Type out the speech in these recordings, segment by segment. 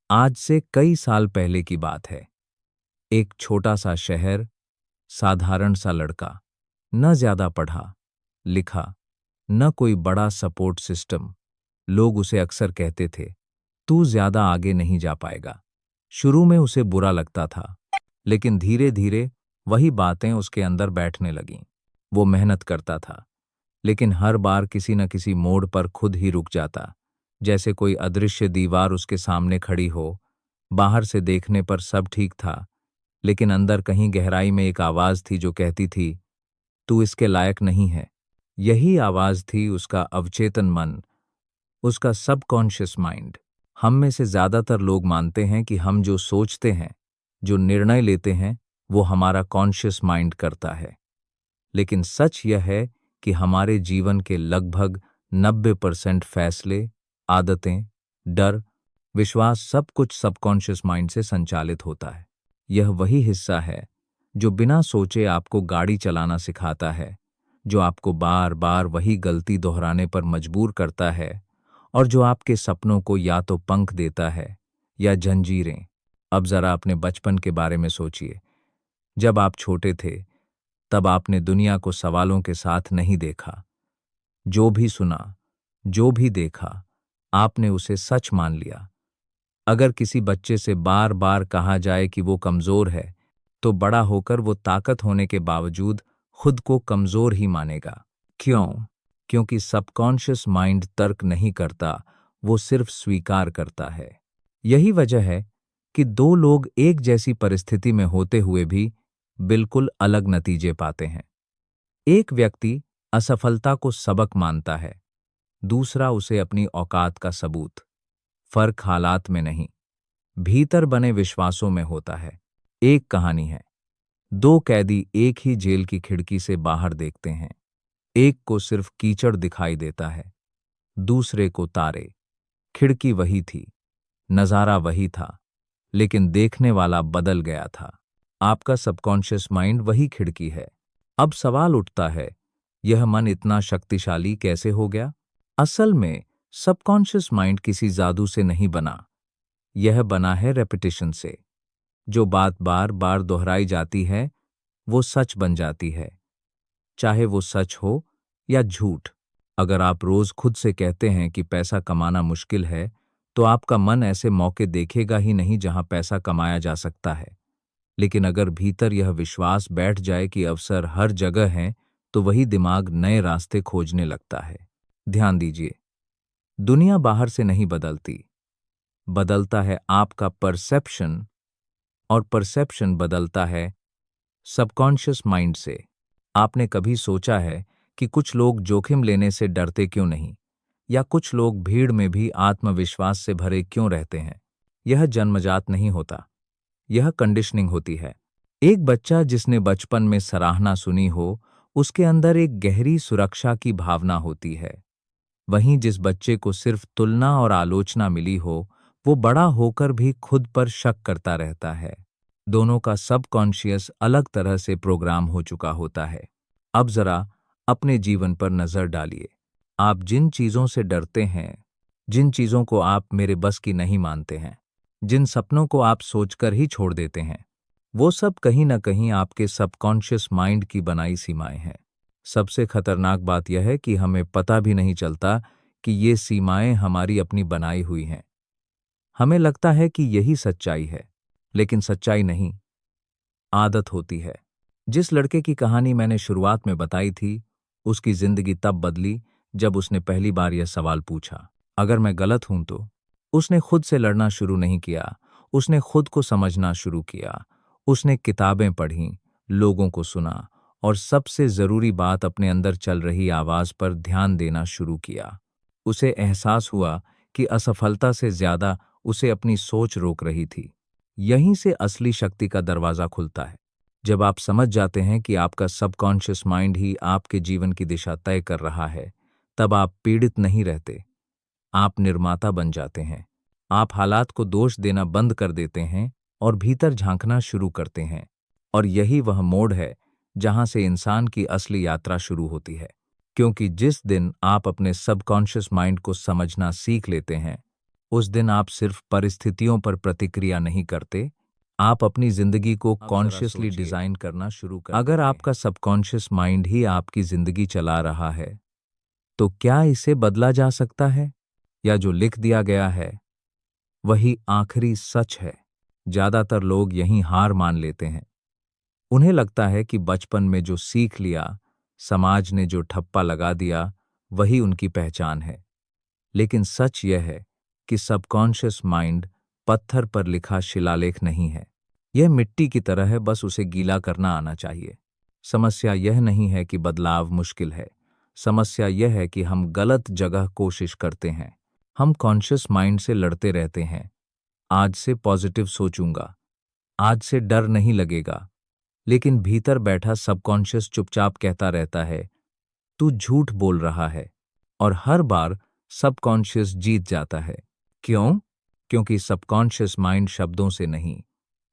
आज से कई साल पहले की बात है। एक छोटा सा शहर, साधारण सा लड़का, न ज्यादा पढ़ा लिखा, न कोई बड़ा सपोर्ट सिस्टम। लोग उसे अक्सर कहते थे, तू ज्यादा आगे नहीं जा पाएगा। शुरू में उसे बुरा लगता था, लेकिन धीरे धीरे वही बातें उसके अंदर बैठने लगीं। वो मेहनत करता था, लेकिन हर बार किसी न किसी मोड़ पर खुद ही रुक जाता, जैसे कोई अदृश्य दीवार उसके सामने खड़ी हो। बाहर से देखने पर सब ठीक था, लेकिन अंदर कहीं गहराई में एक आवाज थी जो कहती थी, तू इसके लायक नहीं है। यही आवाज थी उसका अवचेतन मन, उसका सबकॉन्शियस माइंड। हम में से ज्यादातर लोग मानते हैं कि हम जो सोचते हैं, जो निर्णय लेते हैं, वो हमारा कॉन्शियस माइंड करता है। लेकिन सच यह है कि हमारे जीवन के लगभग 90% फैसले, आदतें, डर, विश्वास सब कुछ सबकॉन्शियस माइंड से संचालित होता है। यह वही हिस्सा है जो बिना सोचे आपको गाड़ी चलाना सिखाता है, जो आपको बार बार वही गलती दोहराने पर मजबूर करता है, और जो आपके सपनों को या तो पंख देता है या जंजीरें। अब जरा अपने बचपन के बारे में सोचिए। जब आप छोटे थे, तब आपने दुनिया को सवालों के साथ नहीं देखा। जो भी सुना, जो भी देखा, आपने उसे सच मान लिया। अगर किसी बच्चे से बार बार कहा जाए कि वो कमजोर है, तो बड़ा होकर वो ताकत होने के बावजूद खुद को कमजोर ही मानेगा। क्यों? क्योंकि सबकॉन्शियस माइंड तर्क नहीं करता, वो सिर्फ स्वीकार करता है। यही वजह है कि दो लोग एक जैसी परिस्थिति में होते हुए भी बिल्कुल अलग नतीजे पाते हैं। एक व्यक्ति असफलता को सबक मानता है, दूसरा उसे अपनी औकात का सबूत। फर्क हालात में नहीं, भीतर बने विश्वासों में होता है। एक कहानी है। दो कैदी एक ही जेल की खिड़की से बाहर देखते हैं। एक को सिर्फ कीचड़ दिखाई देता है, दूसरे को तारे। खिड़की वही थी, नजारा वही था, लेकिन देखने वाला बदल गया था। आपका सबकॉन्शियस माइंड वही खिड़की है। अब सवाल उठता है, यह मन इतना शक्तिशाली कैसे हो गया? असल में सबकॉन्शियस माइंड किसी जादू से नहीं बना, यह बना है रेपिटेशन से। जो बात बार बार दोहराई जाती है, वो सच बन जाती है, चाहे वो सच हो या झूठ। अगर आप रोज खुद से कहते हैं कि पैसा कमाना मुश्किल है, तो आपका मन ऐसे मौके देखेगा ही नहीं जहां पैसा कमाया जा सकता है। लेकिन अगर भीतर यह विश्वास बैठ जाए कि अवसर हर जगह हैं, तो वही दिमाग नए रास्ते खोजने लगता है। ध्यान दीजिए, दुनिया बाहर से नहीं बदलती, बदलता है आपका परसेप्शन, और परसेप्शन बदलता है सबकॉन्शियस माइंड से। आपने कभी सोचा है कि कुछ लोग जोखिम लेने से डरते क्यों नहीं, या कुछ लोग भीड़ में भी आत्मविश्वास से भरे क्यों रहते हैं? यह जन्मजात नहीं होता, यह कंडीशनिंग होती है। एक बच्चा जिसने बचपन में सराहना सुनी हो, उसके अंदर एक गहरी सुरक्षा की भावना होती है। वहीं जिस बच्चे को सिर्फ तुलना और आलोचना मिली हो, वो बड़ा होकर भी खुद पर शक करता रहता है। दोनों का सबकॉन्शियस अलग तरह से प्रोग्राम हो चुका होता है। अब जरा अपने जीवन पर नजर डालिए। आप जिन चीजों से डरते हैं, जिन चीजों को आप मेरे बस की नहीं मानते हैं, जिन सपनों को आप सोचकर ही छोड़ देते हैं, वो सब कहीं ना कहीं आपके सबकॉन्शियस माइंड की बनाई सीमाएं हैं। सबसे खतरनाक बात यह है कि हमें पता भी नहीं चलता कि ये सीमाएं हमारी अपनी बनाई हुई हैं। हमें लगता है कि यही सच्चाई है, लेकिन सच्चाई नहीं, आदत होती है। जिस लड़के की कहानी मैंने शुरुआत में बताई थी, उसकी जिंदगी तब बदली जब उसने पहली बार यह सवाल पूछा, अगर मैं गलत हूं तो? उसने खुद से लड़ना शुरू नहीं किया, उसने खुद को समझना शुरू किया। उसने किताबें पढ़ीं, लोगों को सुना, और सबसे जरूरी बात, अपने अंदर चल रही आवाज पर ध्यान देना शुरू किया। उसे एहसास हुआ कि असफलता से ज्यादा उसे अपनी सोच रोक रही थी। यहीं से असली शक्ति का दरवाजा खुलता है। जब आप समझ जाते हैं कि आपका सबकॉन्शियस माइंड ही आपके जीवन की दिशा तय कर रहा है, तब आप पीड़ित नहीं रहते, आप निर्माता बन जाते हैं। आप हालात को दोष देना बंद कर देते हैं और भीतर झांकना शुरू करते हैं। और यही वह मोड़ है जहां से इंसान की असली यात्रा शुरू होती है। क्योंकि जिस दिन आप अपने सबकॉन्शियस माइंड को समझना सीख लेते हैं, उस दिन आप सिर्फ परिस्थितियों पर प्रतिक्रिया नहीं करते, आप अपनी जिंदगी को कॉन्शियसली डिजाइन करना शुरू कर अगर आपका सबकॉन्शियस माइंड ही आपकी जिंदगी चला रहा है, तो क्या इसे बदला जा सकता है? या जो लिख दिया गया है वही आखिरी सच है? ज्यादातर लोग यहीं हार मान लेते हैं। उन्हें लगता है कि बचपन में जो सीख लिया, समाज ने जो ठप्पा लगा दिया, वही उनकी पहचान है। लेकिन सच यह है कि सबकॉन्शियस माइंड पत्थर पर लिखा शिलालेख नहीं है। यह मिट्टी की तरह है, बस उसे गीला करना आना चाहिए। समस्या यह नहीं है कि बदलाव मुश्किल है। समस्या यह है कि हम गलत जगह कोशिश करते हैं। हम कॉन्शियस माइंड से लड़ते रहते हैं। आज से पॉजिटिव सोचूंगा, आज से डर नहीं लगेगा। लेकिन भीतर बैठा सबकॉन्शियस चुपचाप कहता रहता है, तू झूठ बोल रहा है। और हर बार सबकॉन्शियस जीत जाता है। क्यों? क्योंकि सबकॉन्शियस माइंड शब्दों से नहीं,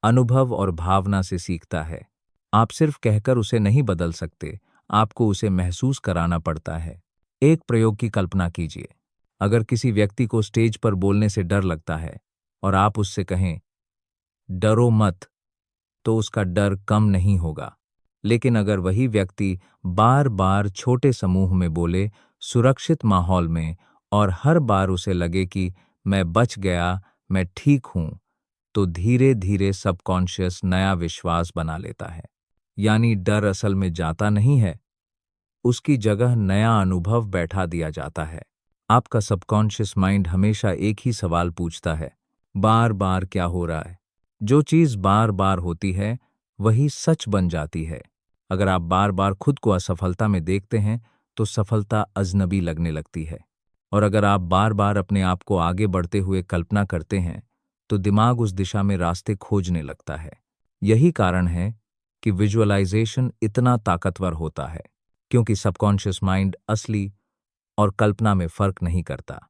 अनुभव और भावना से सीखता है। आप सिर्फ कहकर उसे नहीं बदल सकते, आपको उसे महसूस कराना पड़ता है। एक प्रयोग की कल्पना कीजिए। अगर किसी व्यक्ति को स्टेज पर बोलने से डर लगता है और आप उससे कहें, डरो मत, तो उसका डर कम नहीं होगा। लेकिन अगर वही व्यक्ति बार बार छोटे समूह में बोले, सुरक्षित माहौल में, और हर बार उसे लगे कि मैं बच गया, मैं ठीक हूं, तो धीरे धीरे सबकॉन्शियस नया विश्वास बना लेता है। यानी डर असल में जाता नहीं है, उसकी जगह नया अनुभव बैठा दिया जाता है। आपका सबकॉन्शियस माइंड हमेशा एक ही सवाल पूछता है, बार बार क्या हो रहा है? जो चीज बार बार होती है वही सच बन जाती है। अगर आप बार बार खुद को असफलता में देखते हैं तो सफलता अजनबी लगने लगती है। और अगर आप बार बार अपने आप को आगे बढ़ते हुए कल्पना करते हैं तो दिमाग उस दिशा में रास्ते खोजने लगता है। यही कारण है कि विजुअलाइजेशन इतना ताकतवर होता है, क्योंकि सबकॉन्शियस माइंड असली और कल्पना में फर्क नहीं करता।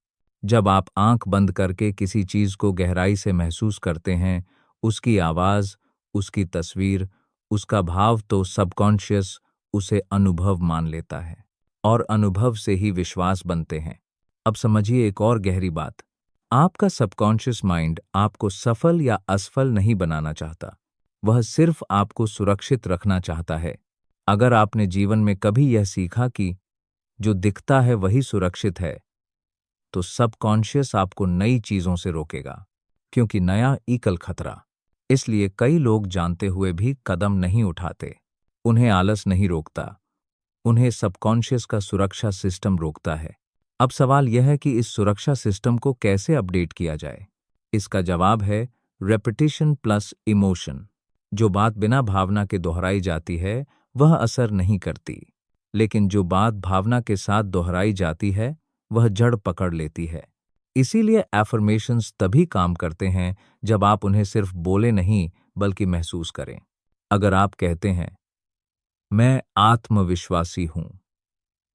जब आप आंख बंद करके किसी चीज को गहराई से महसूस करते हैं, उसकी आवाज, उसकी तस्वीर, उसका भाव, तो सबकॉन्शियस उसे अनुभव मान लेता है और अनुभव से ही विश्वास बनते हैं। अब समझिए एक और गहरी बात। आपका सबकॉन्शियस माइंड आपको सफल या असफल नहीं बनाना चाहता, वह सिर्फ आपको सुरक्षित रखना चाहता है। अगर आपने जीवन में कभी यह सीखा कि जो दिखता है वही सुरक्षित है, तो सबकॉन्शियस आपको नई चीजों से रोकेगा, क्योंकि नया इकल खतरा। इसलिए कई लोग जानते हुए भी कदम नहीं उठाते। उन्हें आलस नहीं रोकता, उन्हें सबकॉन्शियस का सुरक्षा सिस्टम रोकता है। अब सवाल यह है कि इस सुरक्षा सिस्टम को कैसे अपडेट किया जाए। इसका जवाब है रेपिटेशन प्लस इमोशन। जो बात बिना भावना के दोहराई जाती है वह असर नहीं करती, लेकिन जो बात भावना के साथ दोहराई जाती है वह जड़ पकड़ लेती है। इसीलिए एफर्मेशंस तभी काम करते हैं जब आप उन्हें सिर्फ बोले नहीं बल्कि महसूस करें। अगर आप कहते हैं, मैं आत्मविश्वासी हूं,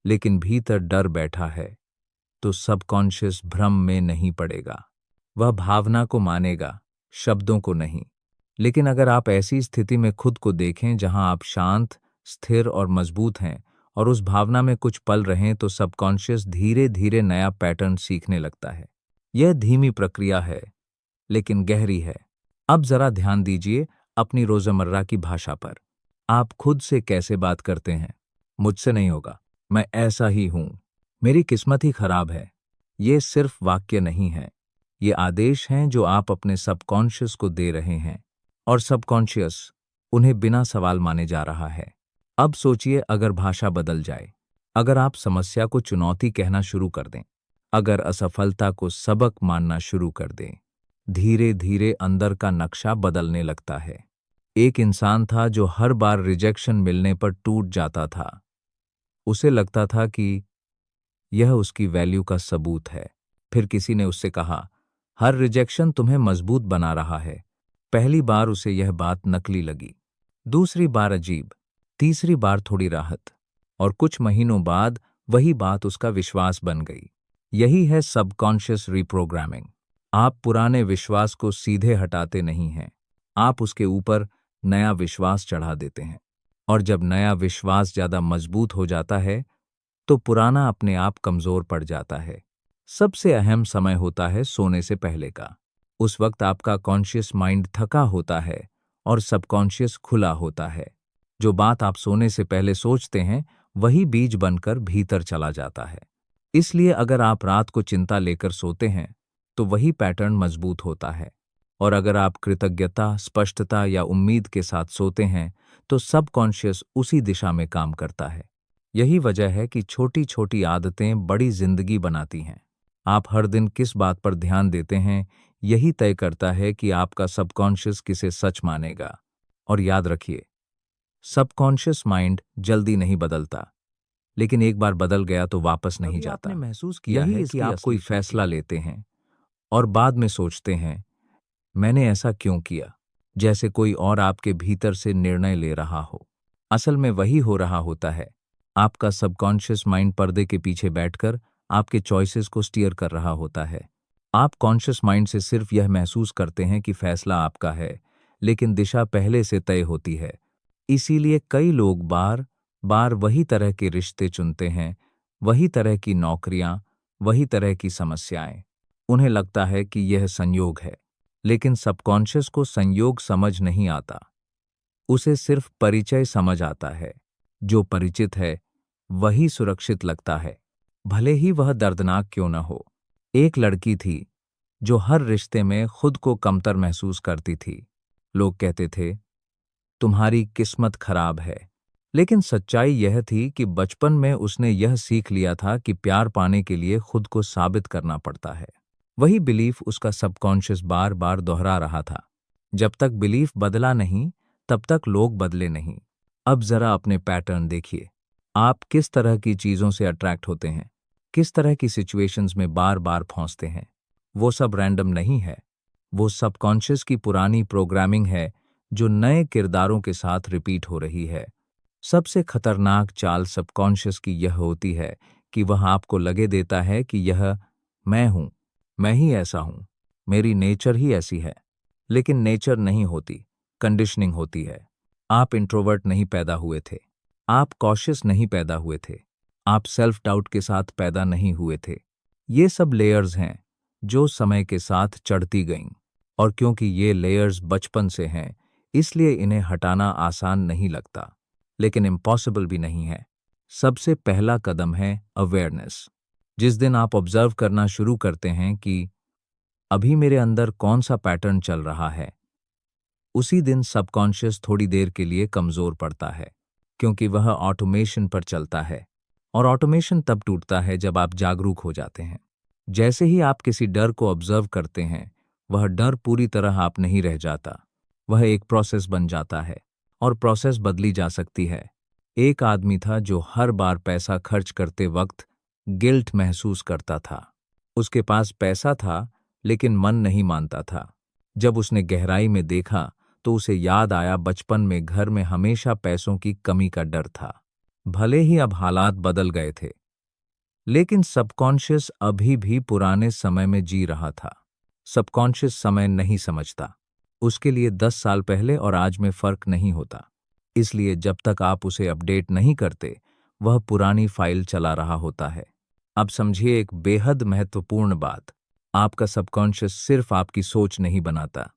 लेकिन भीतर डर बैठा है, तो सबकॉन्शियस भ्रम में नहीं पड़ेगा। वह भावना को मानेगा, शब्दों को नहीं। लेकिन अगर आप ऐसी स्थिति में खुद को देखें जहां आप शांत, स्थिर और मजबूत हैं और उस भावना में कुछ पल रहें, तो सबकॉन्शियस धीरे धीरे नया पैटर्न सीखने लगता है। यह धीमी प्रक्रिया है, लेकिन गहरी है। अब जरा ध्यान दीजिए अपनी रोजमर्रा की भाषा पर। आप खुद से कैसे बात करते हैं? मुझसे नहीं होगा, मैं ऐसा ही हूं, मेरी किस्मत ही खराब है। ये सिर्फ वाक्य नहीं है, ये आदेश हैं जो आप अपने सबकॉन्शियस को दे रहे हैं, और सबकॉन्शियस उन्हें बिना सवाल माने जा रहा है। अब सोचिए अगर भाषा बदल जाए, अगर आप समस्या को चुनौती कहना शुरू कर दें, अगर असफलता को सबक मानना शुरू कर दें, धीरे धीरे अंदर का नक्शा बदलने लगता है। एक इंसान था जो हर बार रिजेक्शन मिलने पर टूट जाता था। उसे लगता था कि यह उसकी वैल्यू का सबूत है। फिर किसी ने उससे कहा, हर रिजेक्शन तुम्हें मजबूत बना रहा है। पहली बार उसे यह बात नकली लगी, दूसरी बार अजीब, तीसरी बार थोड़ी राहत, और कुछ महीनों बाद वही बात उसका विश्वास बन गई। यही है सबकॉन्शियस रिप्रोग्रामिंग। आप पुराने विश्वास को सीधे हटाते नहीं हैं, आप उसके ऊपर नया विश्वास चढ़ा देते हैं। और जब नया विश्वास ज्यादा मजबूत हो जाता है, तो पुराना अपने आप कमजोर पड़ जाता है। सबसे अहम समय होता है सोने से पहले का। उस वक्त आपका कॉन्शियस माइंड थका होता है और सबकॉन्शियस खुला होता है। जो बात आप सोने से पहले सोचते हैं, वही बीज बनकर भीतर चला जाता है। इसलिए अगर आप रात को चिंता लेकर सोते हैं, तो वही पैटर्न मजबूत होता है। और अगर आप कृतज्ञता, स्पष्टता या उम्मीद के साथ सोते हैं, तो सबकॉन्शियस उसी दिशा में काम करता है। यही वजह है कि छोटी छोटी आदतें बड़ी जिंदगी बनाती हैं। आप हर दिन किस बात पर ध्यान देते हैं, यही तय करता है कि आपका सबकॉन्शियस किसे सच मानेगा। और याद रखिए, सबकॉन्शियस माइंड जल्दी नहीं बदलता, लेकिन एक बार बदल गया तो वापस नहीं कभी जाता। आपने महसूस किया यही है कि कि आप कोई असली खुशी फैसला लेते हैं और बाद में सोचते हैं, मैंने ऐसा क्यों किया, जैसे कोई और आपके भीतर से निर्णय ले रहा हो। असल में वही हो रहा होता है। आपका सबकॉन्शियस माइंड पर्दे के पीछे बैठकर आपके चॉइसेस को स्टीयर कर रहा होता है। आप कॉन्शियस माइंड से सिर्फ यह महसूस करते हैं कि फैसला आपका है, लेकिन दिशा पहले से तय होती है। इसीलिए कई लोग बार बार वही तरह के रिश्ते चुनते हैं, वही तरह की नौकरियां, वही तरह की समस्याएं। उन्हें लगता है कि यह संयोग है, लेकिन सबकॉन्शियस को संयोग समझ नहीं आता। उसे सिर्फ परिचय समझ आता है। जो परिचित है, वही सुरक्षित लगता है, भले ही वह दर्दनाक क्यों न हो। एक लड़की थी जो हर रिश्ते में खुद को कमतर महसूस करती थी। लोग कहते थे, तुम्हारी किस्मत खराब है। लेकिन सच्चाई यह थी कि बचपन में उसने यह सीख लिया था कि प्यार पाने के लिए खुद को साबित करना पड़ता है। वही बिलीफ उसका सबकॉन्शियस बार बार दोहरा रहा था। जब तक बिलीफ बदला नहीं, तब तक लोग बदले नहीं। अब जरा अपने पैटर्न देखिए। आप किस तरह की चीजों से अट्रैक्ट होते हैं, किस तरह की सिचुएशंस में बार बार फंसते हैं। वो सब रैंडम नहीं है। वो सबकॉन्शियस की पुरानी प्रोग्रामिंग है, जो नए किरदारों के साथ रिपीट हो रही है। सबसे खतरनाक चाल सबकॉन्शियस की यह होती है कि वह आपको लगे देता है कि यह मैं हूं, मैं ही ऐसा हूं, मेरी नेचर ही ऐसी है। लेकिन नेचर नहीं होती, कंडीशनिंग होती है। आप इंट्रोवर्ट नहीं पैदा हुए थे, आप कॉशियस नहीं पैदा हुए थे, आप सेल्फ डाउट के साथ पैदा नहीं हुए थे। ये सब लेयर्स हैं जो समय के साथ चढ़ती गईं। और क्योंकि ये लेयर्स बचपन से हैं, इसलिए इन्हें हटाना आसान नहीं लगता, लेकिन इम्पॉसिबल भी नहीं है। सबसे पहला कदम है अवेयरनेस। जिस दिन आप ऑब्जर्व करना शुरू करते हैं कि अभी मेरे अंदर कौन सा पैटर्न चल रहा है, उसी दिन सबकॉन्शियस थोड़ी देर के लिए कमजोर पड़ता है, क्योंकि वह ऑटोमेशन पर चलता है। और ऑटोमेशन तब टूटता है जब आप जागरूक हो जाते हैं। जैसे ही आप किसी डर को ऑब्जर्व करते हैं, वह डर पूरी तरह आप नहीं रह जाता। वह एक प्रोसेस बन जाता है, और प्रोसेस बदली जा सकती है। एक आदमी था जो हर बार पैसा खर्च करते वक्त गिल्ट महसूस करता था। उसके पास पैसा था, लेकिन मन नहीं मानता था। जब उसने गहराई में देखा, तो उसे याद आया बचपन में घर में हमेशा पैसों की कमी का डर था। भले ही अब हालात बदल गए थे, लेकिन सबकॉन्शियस अभी भी पुराने समय में जी रहा था। सबकॉन्शियस समय नहीं समझता। उसके लिए 10 साल पहले और आज में फर्क नहीं होता। इसलिए जब तक आप उसे अपडेट नहीं करते, वह पुरानी फाइल चला रहा होता है। अब समझिए एक बेहद महत्वपूर्ण बात। आपका सबकॉन्शियस सिर्फ आपकी सोच नहीं बनाता,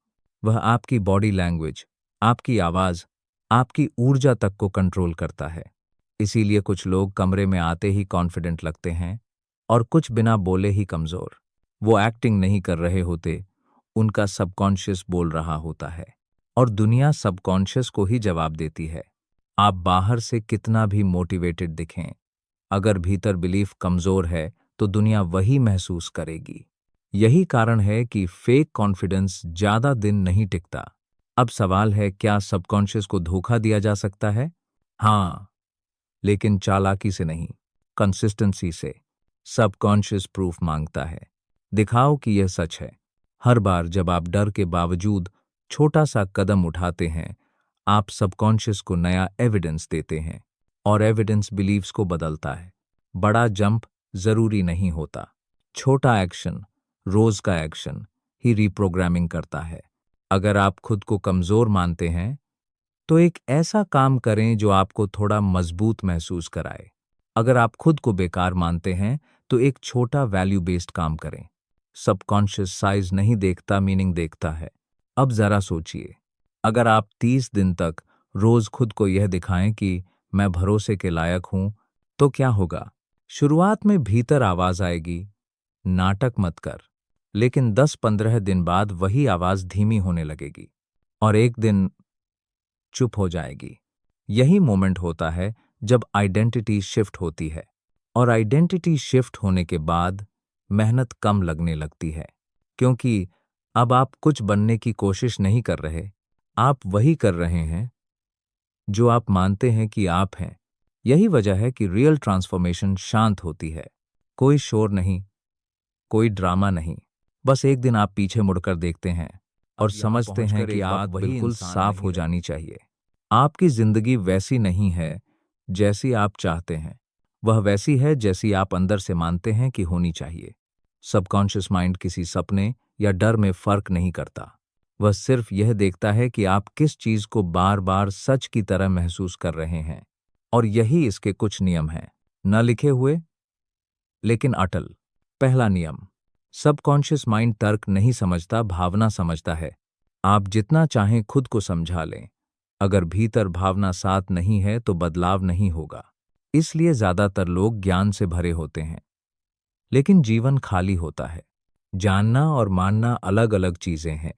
वह आपकी बॉडी लैंग्वेज, आपकी आवाज, आपकी ऊर्जा तक को कंट्रोल करता है। इसीलिए कुछ लोग कमरे में आते ही कॉन्फिडेंट लगते हैं, और कुछ बिना बोले ही कमजोर। वो एक्टिंग नहीं कर रहे होते, उनका सबकॉन्शियस बोल रहा होता है। और दुनिया सबकॉन्शियस को ही जवाब देती है। आप बाहर से कितना भी मोटिवेटेड दिखें, अगर भीतर बिलीफ कमजोर है, तो दुनिया वही महसूस करेगी। यही कारण है कि फेक कॉन्फिडेंस ज्यादा दिन नहीं टिकता। अब सवाल है, क्या सबकॉन्शियस को धोखा दिया जा सकता है? हाँ, लेकिन चालाकी से नहीं, कंसिस्टेंसी से। सबकॉन्शियस प्रूफ मांगता है। दिखाओ कि यह सच है। हर बार जब आप डर के बावजूद छोटा सा कदम उठाते हैं, आप सबकॉन्शियस को नया एविडेंस देते हैं, और एविडेंस बिलीव्स को बदलता है। बड़ा जंप जरूरी नहीं होता। छोटा एक्शन, रोज का एक्शन ही रीप्रोग्रामिंग करता है। अगर आप खुद को कमजोर मानते हैं, तो एक ऐसा काम करें जो आपको थोड़ा मजबूत महसूस कराए। अगर आप खुद को बेकार मानते हैं, तो एक छोटा वैल्यू बेस्ड काम करें। सबकॉन्शियस साइज नहीं देखता, मीनिंग देखता है। अब जरा सोचिए, अगर आप 30 दिन तक रोज खुद को यह दिखाएं कि मैं भरोसे के लायक हूं, तो क्या होगा? शुरुआत में भीतर आवाज आएगी, नाटक मत कर। लेकिन 10-15 दिन बाद वही आवाज धीमी होने लगेगी और एक दिन चुप हो जाएगी। यही मोमेंट होता है जब आइडेंटिटी शिफ्ट होती है। और आइडेंटिटी शिफ्ट होने के बाद मेहनत कम लगने लगती है, क्योंकि अब आप कुछ बनने की कोशिश नहीं कर रहे, आप वही कर रहे हैं जो आप मानते हैं कि आप हैं। यही वजह है कि रियल ट्रांसफॉर्मेशन शांत होती है। कोई शोर नहीं, कोई ड्रामा नहीं। बस एक दिन आप पीछे मुड़कर देखते हैं और समझते हैं कि आप बिल्कुल साफ हो जानी चाहिए। आपकी जिंदगी वैसी नहीं है जैसी आप चाहते हैं, वह वैसी है जैसी आप अंदर से मानते हैं कि होनी चाहिए। सबकॉन्शियस माइंड किसी सपने या डर में फर्क नहीं करता। वह सिर्फ यह देखता है कि आप किस चीज को बार बार सच की तरह महसूस कर रहे हैं। और यही इसके कुछ नियम हैं, न लिखे हुए लेकिन अटल। पहला नियम, सबकॉन्शियस माइंड तर्क नहीं समझता, भावना समझता है। आप जितना चाहें खुद को समझा लें, अगर भीतर भावना साथ नहीं है तो बदलाव नहीं होगा। इसलिए ज्यादातर लोग ज्ञान से भरे होते हैं, लेकिन जीवन खाली होता है। जानना और मानना अलग अलग चीजें हैं।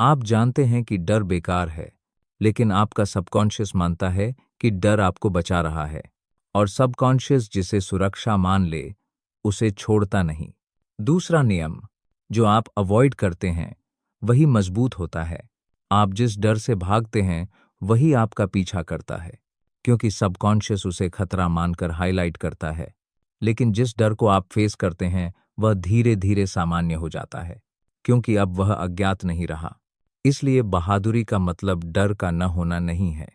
आप जानते हैं कि डर बेकार है, लेकिन आपका सबकॉन्शियस मानता है कि डर आपको बचा रहा है। और सबकॉन्शियस जिसे सुरक्षा मान ले, उसे छोड़ता नहीं। दूसरा नियम, जो आप अवॉइड करते हैं वही मजबूत होता है। आप जिस डर से भागते हैं वही आपका पीछा करता है, क्योंकि सबकॉन्शियस उसे खतरा मानकर हाईलाइट करता है। लेकिन जिस डर को आप फेस करते हैं वह धीरे धीरे सामान्य हो जाता है, क्योंकि अब वह अज्ञात नहीं रहा। इसलिए बहादुरी का मतलब डर का न होना नहीं है।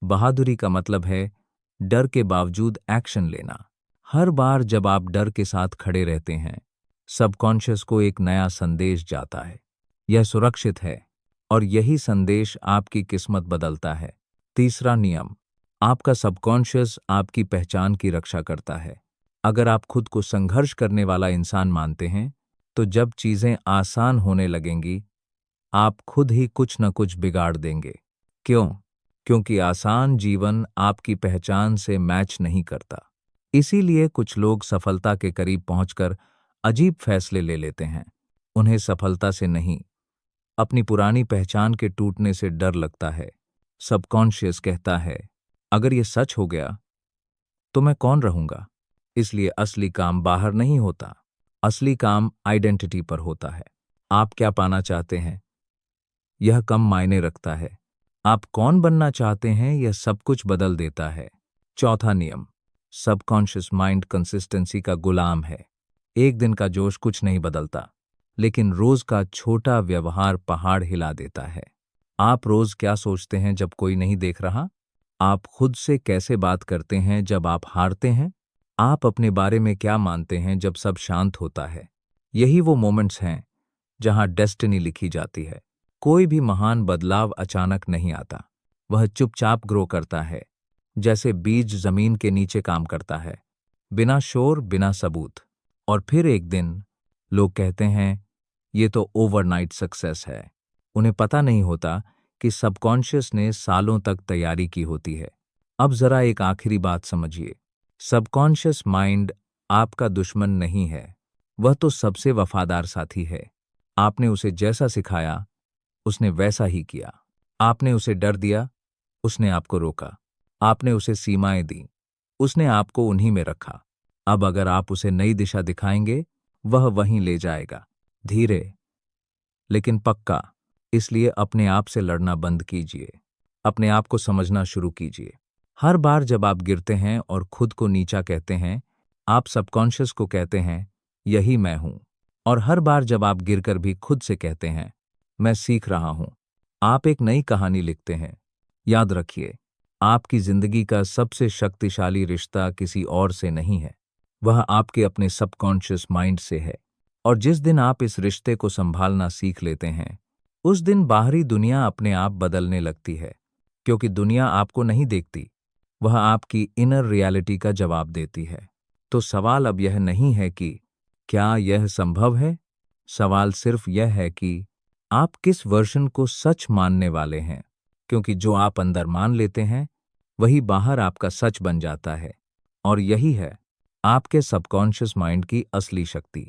बहादुरी का मतलब है डर के बावजूद एक्शन लेना। हर बार जब आप डर के साथ खड़े रहते हैं, सबकॉन्शियस को एक नया संदेश जाता है, यह सुरक्षित है। और यही संदेश आपकी किस्मत बदलता है। तीसरा नियम, आपका सबकॉन्शियस आपकी पहचान की रक्षा करता है। अगर आप खुद को संघर्ष करने वाला इंसान मानते हैं, तो जब चीजें आसान होने लगेंगी, आप खुद ही कुछ न कुछ बिगाड़ देंगे। क्यों? क्योंकि आसान जीवन आपकी पहचान से मैच नहीं करता। इसीलिए कुछ लोग सफलता के करीब पहुंचकर अजीब फैसले ले लेते हैं। उन्हें सफलता से नहीं, अपनी पुरानी पहचान के टूटने से डर लगता है। सबकॉन्शियस कहता है, अगर ये सच हो गया तो मैं कौन रहूंगा? इसलिए असली काम बाहर नहीं होता, असली काम आइडेंटिटी पर होता है। आप क्या पाना चाहते हैं, यह कम मायने रखता है। आप कौन बनना चाहते हैं, यह सब कुछ बदल देता है। चौथा नियम, सबकॉन्शियस माइंड कंसिस्टेंसी का गुलाम है। एक दिन का जोश कुछ नहीं बदलता, लेकिन रोज का छोटा व्यवहार पहाड़ हिला देता है। आप रोज क्या सोचते हैं जब कोई नहीं देख रहा? आप खुद से कैसे बात करते हैं जब आप हारते हैं? आप अपने बारे में क्या मानते हैं जब सब शांत होता है? यही वो मोमेंट्स हैं जहां डेस्टिनी लिखी जाती है। कोई भी महान बदलाव अचानक नहीं आता, वह चुपचाप ग्रो करता है, जैसे बीज जमीन के नीचे काम करता है, बिना शोर, बिना सबूत। और फिर एक दिन लोग कहते हैं, ये तो ओवरनाइट सक्सेस है। उन्हें पता नहीं होता कि सबकॉन्शियस ने सालों तक तैयारी की होती है। अब जरा एक आखिरी बात समझिए, सबकॉन्शियस माइंड आपका दुश्मन नहीं है, वह तो सबसे वफादार साथी है। आपने उसे जैसा सिखाया, उसने वैसा ही किया। आपने उसे डर दिया, उसने आपको रोका। आपने उसे सीमाएं दी, उसने आपको उन्हीं में रखा। अब अगर आप उसे नई दिशा दिखाएंगे, वह वहीं ले जाएगा, धीरे लेकिन पक्का। इसलिए अपने आप से लड़ना बंद कीजिए, अपने आप को समझना शुरू कीजिए। हर बार जब आप गिरते हैं और खुद को नीचा कहते हैं, आप सबकॉन्शियस को कहते हैं, यही मैं हूं। और हर बार जब आप गिरकर भी खुद से कहते हैं, मैं सीख रहा हूं, आप एक नई कहानी लिखते हैं। याद रखिए, आपकी जिंदगी का सबसे शक्तिशाली रिश्ता किसी और से नहीं है, वह आपके अपने सबकॉन्शियस माइंड से है। और जिस दिन आप इस रिश्ते को संभालना सीख लेते हैं, उस दिन बाहरी दुनिया अपने आप बदलने लगती है, क्योंकि दुनिया आपको नहीं देखती, वह आपकी इनर रियलिटी का जवाब देती है। तो सवाल अब यह नहीं है कि क्या यह संभव है। सवाल सिर्फ यह है कि आप किस वर्जन को सच मानने वाले हैं, क्योंकि जो आप अंदर मान लेते हैं वही बाहर आपका सच बन जाता है। और यही है आपके सबकॉन्शियस माइंड की असली शक्ति।